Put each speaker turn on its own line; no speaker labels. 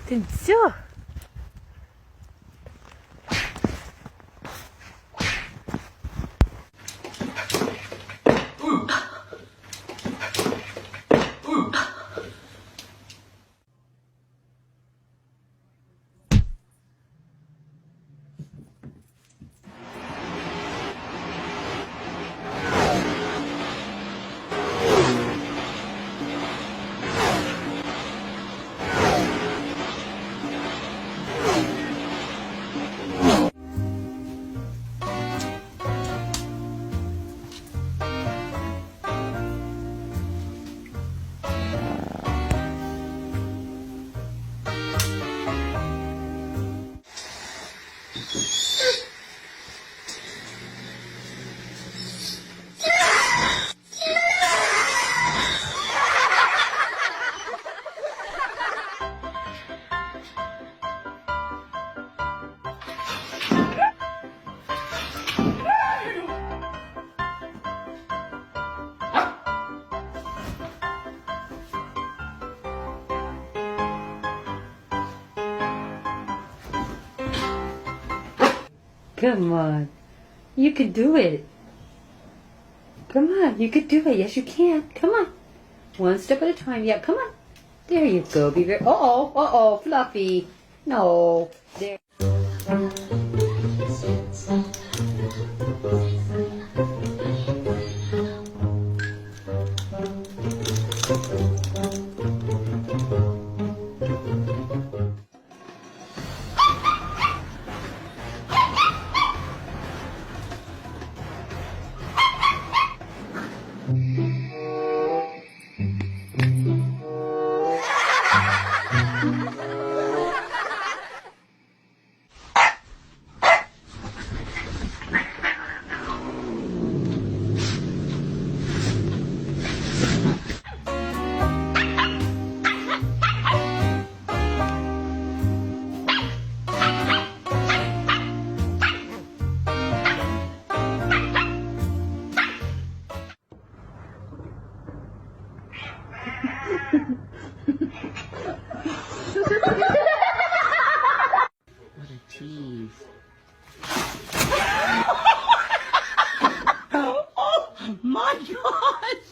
됐죠? Come on. You can do it. Come on. You can do it. Yes, you can. Come on. One step at a time. Yeah, come on. There you go. Be very... Uh-oh. Uh-oh. Fluffy. No. There.
What a tease.
Oh my gosh!